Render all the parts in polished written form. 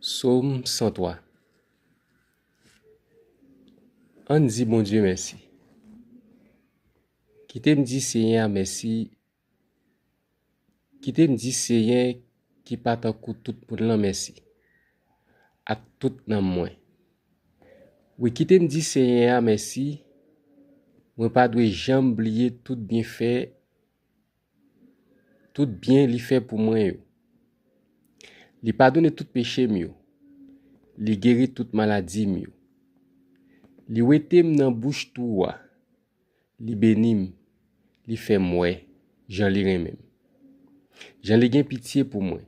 Psaume 103. On dit bon Dieu merci. Qui t'aime dit Seigneur merci. Qui t'aime dit Seigneur qui pas tant coup tout pour l'an merci. À tout dans moi. Oui, qui t'aime dit Seigneur merci. Moi pas doit jamais oublier tout bien fait. Tout bien li fait pour moi yo. Li pardonne tout péché mieux. Li guérit toute maladie mieux. Li wetem nan bouche tout li bénim, li fait moi, j'en li remem. J'en li gen pitié pour moi.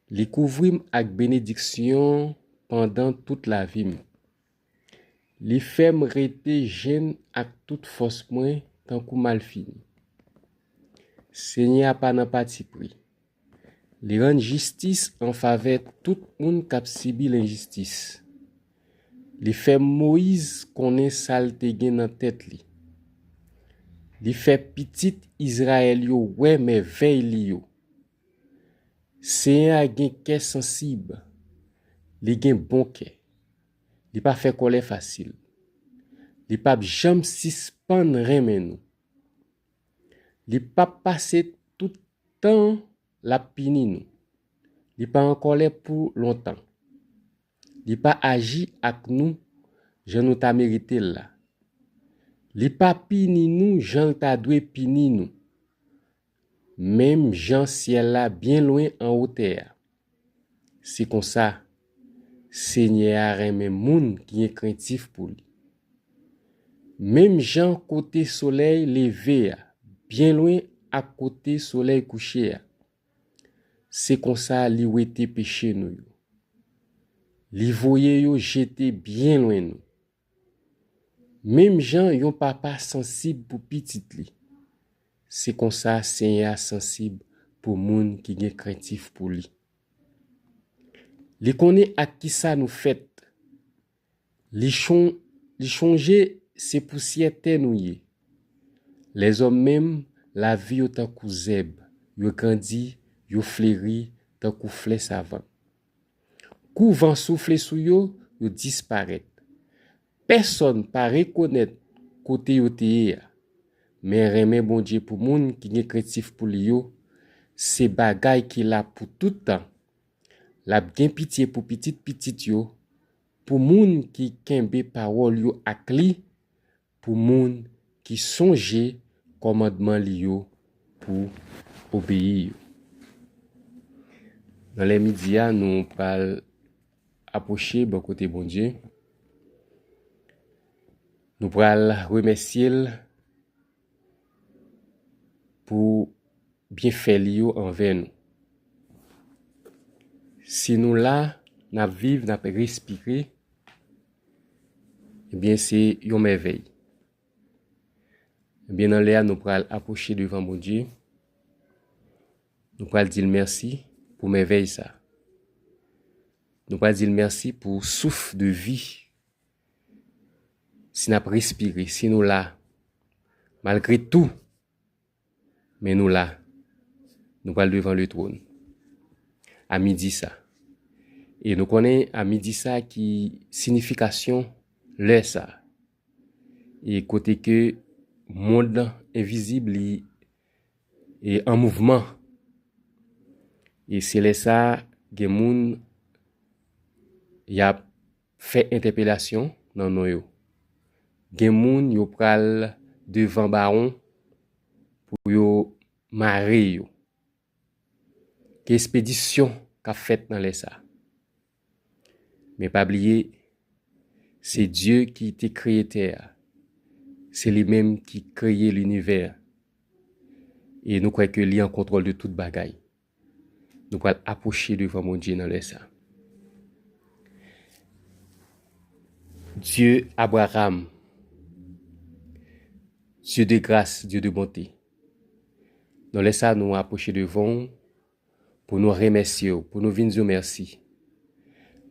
Li couvrim ak bénédiction pendant toute la vie. Li fait me rete jeune ak toute force moi tant kou mal fini. Seigneur pas nan parti pris. Li rend justice en faveur tout moun k'ap sibi l'injustice. Li fait Moïse connaît salte gen nan tête li. Li fait petit Israël yo ouais merveille li yo. Seigneur gen cœur sensible. Li gen bon cœur. Li pas fait colère facile. Li pas jamais suspend remen nou. Li pas passer tout temps la pini nou. Li pas en colère pour longtemps. Li pas agi ak nou, je nou ta mérité là. Li pas pini nou, jan ta dwe pini nou. Même Jean ciel là bien loin en hauteur. C'est comme ça, Seigneur aime moun qui est craintif pour lui. Même Jean côté soleil levé, bien loin à côté soleil couché. C'est comme ça li wete péché nou yo. Li voye yo jeté bien loin nous. Même Jean yon papa sensible pour petit li. C'est comme ça Seigneur sensible pour moun qui gen craintif pour lui. Li connaît à qui ça nous fait. Li changer ses poussières tenouye. Les hommes même la vie yo tan kou zèb, yo grandi, yo fleuri tan kou fleur savant. Kou vent souffle sou yo, yo disparaît. Personne pas reconnaître côté yo teye. Mais remen bon Dieu pour moun qui gen craintif pour li yo, c'est bagay qui la pour tout temps. La gen pitié pour petit yo, pour moun qui kembe parole yo ak li, pour moun qui songe commandement li yo pour obéir. Dans les médias, nous pral approcher bon côté bon Dieu. Nous pral remercier pour bien faire li yo envers nous. Si nous là, n'a vivre, n'a respirer, eh bien c'est une merveille. Eh bien dans l'air nous pral approcher devant mon Dieu. Nous pral dire merci pour merveille ça. Nous pral dire merci pour souffle de vie. Si n'a respirer, si nous là, malgré tout, mais nous là, nous pral devant le trône. À midi ça. Et nous connaissons à midi ça qui signification l'heure ça. Et côté que monde invisible est en mouvement. Et c'est là ça que moun y a fait interpellation dans nous yo. Gen moun yo pral devant baron pour yo marrer yo. Qu'expédition qu'a fait dans les ça. Mais pas oublier, c'est Dieu qui t'a créé terre. C'est lui-même qui créé l'univers. Et nous croyons que lui en contrôle de toute bagaille. Nous allons approcher devant mon Dieu dans les ça. Dieu Abraham, Dieu de grâce, Dieu de bonté. Dans les ça, nous approcher devant pour nous remercier, pour nous venir dire merci.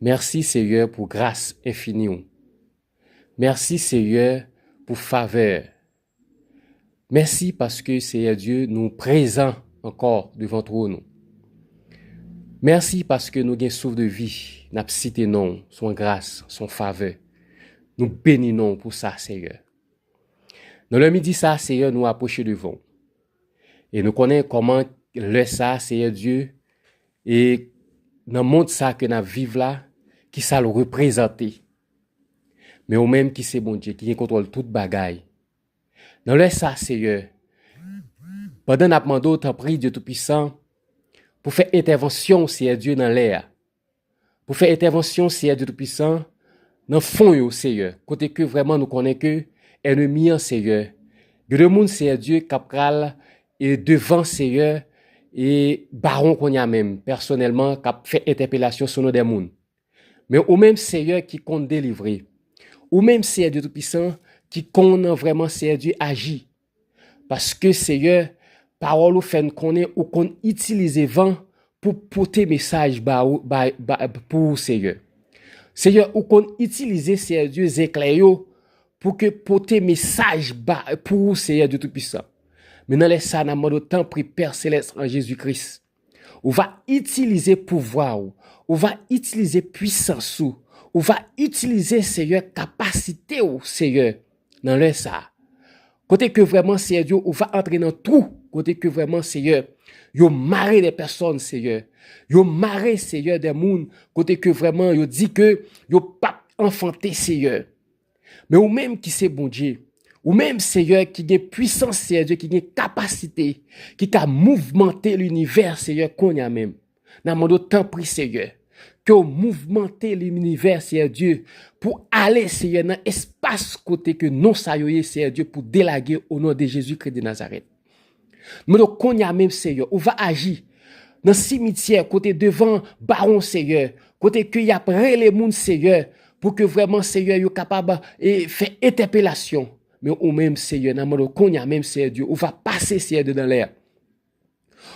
Merci Seigneur pour grâce infinie. Merci Seigneur pour faveur. Merci parce que Seigneur Dieu nous présent encore devant trône. Merci parce que nous avons souffle de vie. Nous cité non, son grâce, son faveur. Nous bénissons pour ça, Seigneur. Dans le midi, ça, Seigneur, nous approchons devant. Et nous connaissons comment le ça, Seigneur Dieu, et dans le monde ça que nous vivons là, qui ça le représenter. Mais au même qui c'est bon Dieu, qui contrôle toute bagaille. Dans le ça, Seigneur, pendant que nous demandons, t'en prie, Dieu Tout-Puissant, pour faire intervention, Seigneur Dieu, dans l'air. Pour faire intervention, Seigneur Dieu Tout-Puissant, dans le fond, Seigneur. Côté que vraiment nous connaissons que ennemi, Seigneur. Il y a des gens, Seigneur Dieu, qui et devant, Seigneur, et baron qu'on y a même, personnellement, qui fait interpellation sur nos démons. Mais au même Seigneur qui compte délivrer. Ou même Seigneur Dieu Tout-Puissant, qui compte vraiment, Seigneur Dieu, agir. Parce que, Seigneur, parole ou fait qu'on est ou qu'on utilise vent pour porter message pour Seigneur. Seigneur, ou qu'on utilise Seigneur Dieu éclair pour que porter message pour Seigneur Dieu Tout-Puissant. Maintenant, laisse ça dans le temps pris Père Céleste en Jésus-Christ. On va utiliser pouvoir, on va utiliser puissance, on va utiliser Seigneur capacité Seigneur dans le ça. Côté que vraiment Seigneur Dieu, on va entrer dans tout. Côté que vraiment Seigneur, yo marre des personnes Seigneur. Yo marre Seigneur des monde. Côté que vraiment yo dit que yo pas enfanté Seigneur. Mais ou même qui c'est bon Dieu, ou même Seigneur qui a puissance Seigneur Dieu, qui a capacité, qui a mouvementé l'univers Seigneur qu'on y a même. Dans mon temps pris Seigneur, que mouvementé l'univers Seigneur Dieu pour aller Seigneur dans espace côté que non sayoye Seigneur Dieu pour délaguer au nom de Jésus-Christ de Nazareth. Mais donc qu'on y a même Seigneur, on va agir dans le cimetière côté devant baron Seigneur, côté que y a près les monde Seigneur pour que vraiment Seigneur yo capable et faire interpellation. Mais ou même Seigneur, dans le qu'on y a même Seigneur Dieu, on va passer Seigneur dans l'air.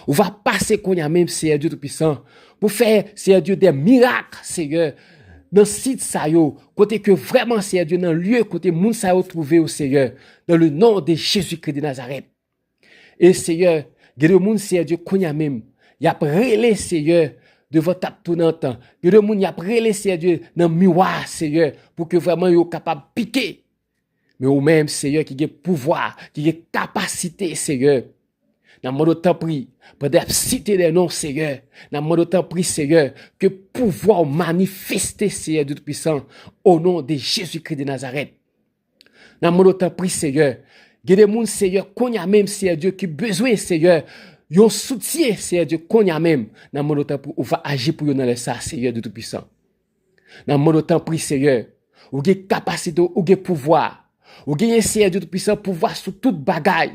On va passer qu'on y a même Seigneur Dieu Tout-Puissant pour faire Seigneur Dieu des miracles Seigneur dans site ça yo, côté que vraiment Seigneur Dieu dans lieu côté moun ça yo trouvé au Seigneur dans le nom de Jésus-Christ de Nazareth. Et Seigneur, il y a des gens Seigneur Dieu qu'on y a même, y a relé Seigneur devant ta tout dans temps. Il y a des gens y a relé Seigneur Dieu dans miroir Seigneur pour que vraiment yo capable piquer. Mais au même Seigneur qui a pouvoir, qui a capacité Seigneur. Dans mon temps pris, pour citer des noms Seigneur, dans mon temps pris Seigneur, que pouvoir manifester Seigneur Dieu Tout-Puissant au nom de Jésus-Christ de Nazareth. Dans mon temps pris Seigneur, il y a des gens Seigneur qu'on y a même Seigneur Dieu qui besoin Seigneur, yon soutien Seigneur Dieu qu'on y a même. Dans mon temps pris, on va agir pour yon dans le ça Seigneur Dieu Tout-Puissant. Dans mon temps pris Seigneur, ou gen capacité ou gen pouvoir. Ou gen Seigneur Dieu Tout-Puissant pouvoir sur toute bagaille.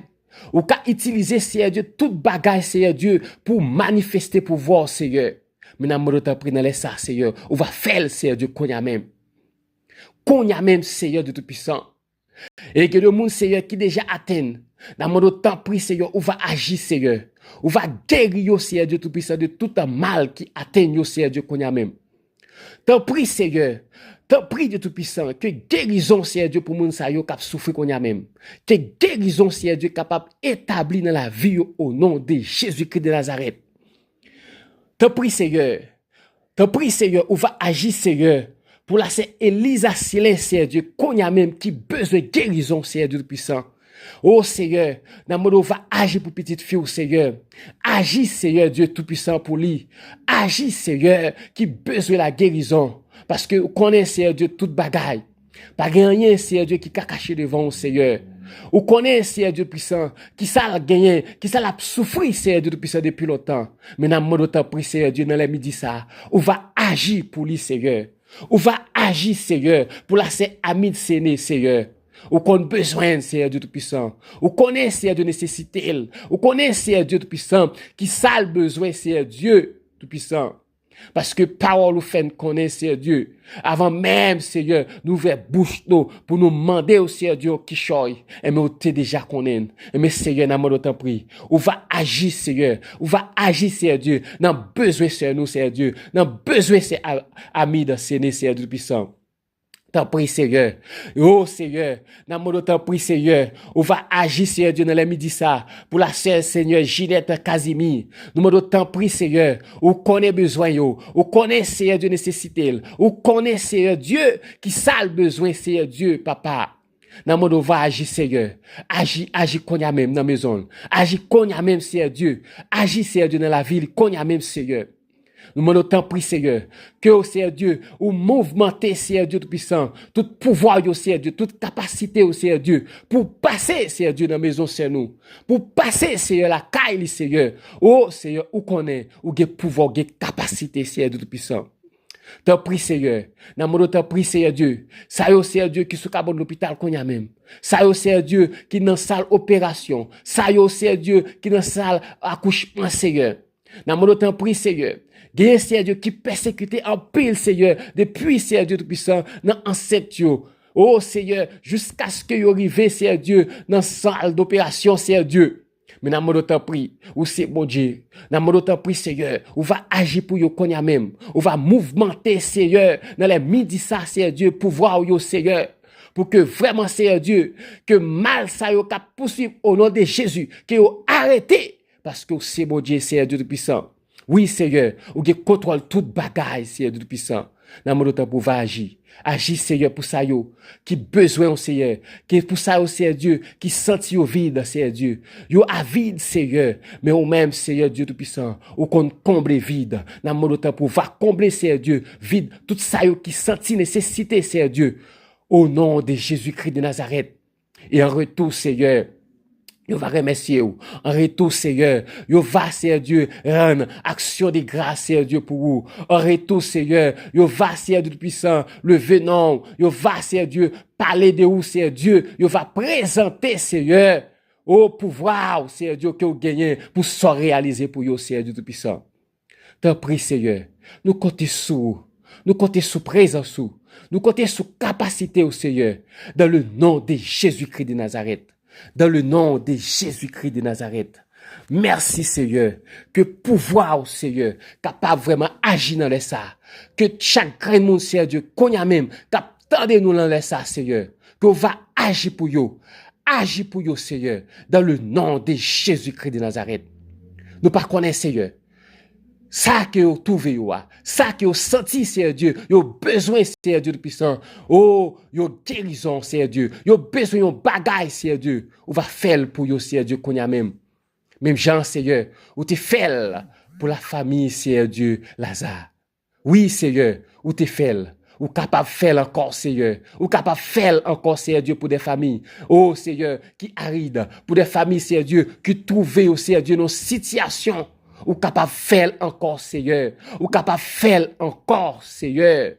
Ou ka utiliser Seigneur Dieu toute bagaille Seigneur Dieu pour manifester pouvoir Seigneur. Mais dans mon temps pris dans les ça Seigneur, on va faire Seigneur Dieu qu'on y a même. Qu'on y a même Seigneur Dieu Tout-Puissant. Et que le monde Seigneur qui déjà atteint. Dans mon temps pris Seigneur, on va agir Seigneur. On va guérir Seigneur Dieu Tout-Puissant de tout un mal qui atteint Seigneur Dieu qu'on y a même. T'en prie Seigneur. T'en prie Dieu Tout-Puissant, que guérison, Seigneur Dieu, pour moun sa yo kap souffrir qu'on y a même. Que guérison, Seigneur Dieu, capable établi dans la vie au nom de Jésus-Christ de Nazareth. T'en prie Seigneur, on va agir Seigneur, pour la c'est Elisa Silin, Seigneur Dieu, qu'on y a même qui besoin de guérison, Seigneur Dieu Tout-Puissant. Oh Seigneur, dans mon on va agir pour petite fille, Seigneur. Agis Seigneur Dieu Tout-Puissant pour lui. Agis Seigneur, qui besoin de la guérison. Parce que vous connaissez, Seigneur Dieu, toute bagaille. Pas rien, Seigneur Dieu, qui a caché devant vous, Seigneur. Vous connaissez, Seigneur Dieu puissant, qui ça a gagné, qui ça a souffert, Seigneur Dieu puissant depuis longtemps. Mais dans le monde temps pris, Seigneur Dieu, dans les midi ça, on va agir pour lui, Seigneur. On va agir, Seigneur, pour la c'est ami de Séné, Seigneur. Ou qu'on a besoin, Seigneur Dieu Tout-Puissant. Ou connaît, Seigneur Dieu, nécessité. Ou connaît, Seigneur Dieu Tout-Puissant, qui ça le besoin, Seigneur Dieu Tout-Puissant. Parce que parole ou fait connaît Seigneur Dieu. Avant même, Seigneur, nous ouvrir bouche nous pour nous demander au Seigneur Dieu qui choy. Et mais on t'est déjà connaît. Et mais Seigneur, n'a pas temps pris. On va agir, Seigneur. On va agir, Seigneur Dieu. N'a besoin, Seigneur nous, Seigneur Dieu. N'a besoin, c'est amis de Seigneur Dieu puissant. T'en prie, Seigneur. Oh, Seigneur. Dans mon t'en prie, Seigneur. On va agir, Seigneur Dieu, dans les midi ça. Pour la sœur, Seigneur, Ginette Casimir. Nous m'en t'en prie, Seigneur. On connaît besoin, yo. On connaît, Seigneur Dieu, nécessité. On connaît, Seigneur Dieu, qui ça le besoin, Seigneur Dieu, papa. Dans mon va agir, Seigneur. Agis qu'on y a même dans la maison. Agis qu'on y a même, Seigneur Dieu. Agis, Seigneur Dieu, dans la ville, qu'on y a même, Seigneur. Nous demandons tant prie, Seigneur, que, oh Seigneur Dieu, ou mouvementer, Seigneur Dieu tout-puissant, tout pouvoir, oh Seigneur Dieu, toute capacité, oh Seigneur Dieu, pour passer, Seigneur Dieu, dans la maison, Seigneur nous, pour passer, Seigneur, la caille, Seigneur, oh Seigneur, où qu'on est, où il y a pouvoir, il y a capacité, Seigneur Dieu tout-puissant. T'en prie, Seigneur. Dans mon t'en prie, Seigneur Dieu. Ça y est, Seigneur Dieu, qui sous cabane de l'hôpital qu'on y a même. Ça y est, Seigneur Dieu, qui dans salle opération. Ça y est, Seigneur Dieu, qui dans salle accouchement, Seigneur. Dans mon t'en prie, Seigneur. Gagne, Seigneur Dieu, qui persécuté en pile, Seigneur, depuis, Seigneur Dieu tout-puissant, dans ancêtre, yo. Oh, Seigneur, jusqu'à ce que yo arrive, Seigneur Dieu, dans salle d'opération, Seigneur Dieu. Mais dans mon t'en prie, ou c'est bon Dieu. Dans mon t'en prie, Seigneur, ou va agir pour yo qu'on y a même. Ou va mouvementer, Seigneur, dans les midi ça, Seigneur Dieu, pour voir yo, Seigneur. Pour que vraiment, Seigneur Dieu, que mal ça yo cap poursuivre au nom de Jésus, que yo arrêté. Parce que c'est bon Dieu, Seigneur Dieu tout-puissant. Oui, Seigneur, ou qui contrôle toute bagaille, Seigneur Dieu tout-puissant. Dans mon temps pour va agir. Agis, Seigneur, pour ça, yo, qui besoin, au Seigneur, qui pour ça, au Seigneur Dieu, qui senti au vide, Seigneur Dieu. Yo a vide, Seigneur, mais au même, Seigneur Dieu tout-puissant, ou qu'on comble vide. Dans mon temps pour va combler, Seigneur Dieu, vide, tout ça, yo, qui senti nécessité, Seigneur Dieu. Au nom de Jésus-Christ de Nazareth. Et en retour, Seigneur, yo va remercier vous. En retour, Seigneur, yo va, Seigneur Dieu, rendre action de grâce, Seigneur Dieu, pour vous. En retour, Seigneur, yo va, Seigneur Dieu puissant, le venom, yo va, Seigneur Dieu, parler de vous, Seigneur Dieu, yo va présenter, Seigneur, au pouvoir, Seigneur Dieu, que vous gagnez pour se réaliser pour vous, Seigneur Dieu puissant. T'en prie, Seigneur, nous comptons sous présence, nous comptons sous capacité au Seigneur, dans le nom de Jésus-Christ de Nazareth. Dans le nom de Jésus-Christ de Nazareth. Merci, Seigneur, que pouvoir, Seigneur, capable vraiment agir dans les ça. Que chaque grain de monde, Seigneur Dieu, qu'on y a même, capable nous dans les ça, Seigneur. Que va agir pour vous. Agir pour vous, Seigneur, dans le nom de Jésus-Christ de Nazareth. Nous pas connaître, Seigneur. Ça que vous trouvez, ça que vous senti, Seigneur Dieu, vous avez besoin, Seigneur Dieu, de puissant. Oh, vous avez guérison, Seigneur Dieu. Vous avez besoin de bagaille, Seigneur Dieu. Vous va faire pour vous, Seigneur Dieu, qu'on y a même. Même Jean, Seigneur, vous te fait pour la famille, Seigneur Dieu, Lazare. Oui, Seigneur, vous te fait. Ou capable de faire encore, Seigneur. Ou capable de faire encore, Seigneur Dieu, pour des familles. Oh, Seigneur, qui arrivent, pour des familles, Seigneur Dieu, qui trouvent, oh, Seigneur Dieu, nos situations. Ou capable de faire encore, Seigneur. Ou capable de faire encore, Seigneur.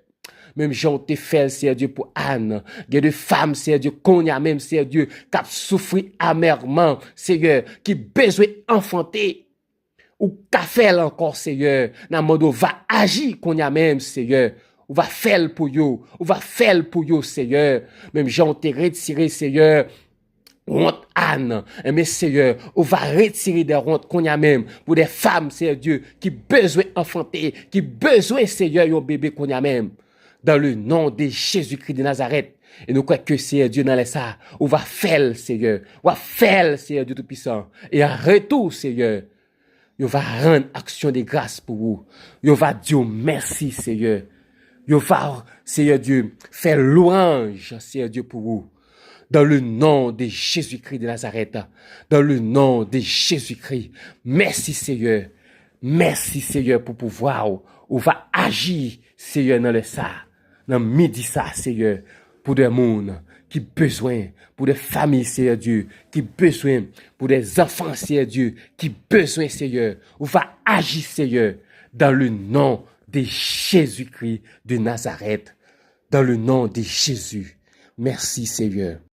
Même Jean te fait, Seigneur Dieu, pour Anne. Il y a des femmes, Seigneur Dieu, qu'on y a même, Seigneur Dieu, qui a souffert amèrement, Seigneur, qui besoin enfanter. Ou qu'a fait encore, Seigneur. Dans mode va agir qu'on y a même, Seigneur. Ou va faire pour you. Ou va faire pour you, Seigneur. Même Jean te retiré, Seigneur. Honte Anne, mais Seigneur, on va retirer des hontes qu'on y a même pour des femmes, Seigneur Dieu, qui besoin enfanter, qui besoin, Seigneur, un bébé qu'on y a même. Dans le nom de Jésus-Christ de Nazareth. Et nous croyons que Seigneur Dieu dans les ça, on va faire, Seigneur, on va faire, Seigneur Dieu Tout-Puissant. Et en retour, Seigneur, on va rendre action de grâce pour vous. On va dire merci, Seigneur. On va, Seigneur Dieu, faire louange, Seigneur Dieu, pour vous. Dans le nom de Jésus-Christ de Nazareth. Dans le nom de Jésus-Christ. Merci, Seigneur. Merci, Seigneur, pour pouvoir. On va agir, Seigneur, dans le ça. Dans le midi ça, Seigneur. Pour des mondes qui besoin. Pour des familles, Seigneur Dieu. Qui besoin. Pour des enfants, Seigneur Dieu. Qui besoin, Seigneur. On va agir, Seigneur. Dans le nom de Jésus-Christ de Nazareth. Dans le nom de Jésus. Merci, Seigneur.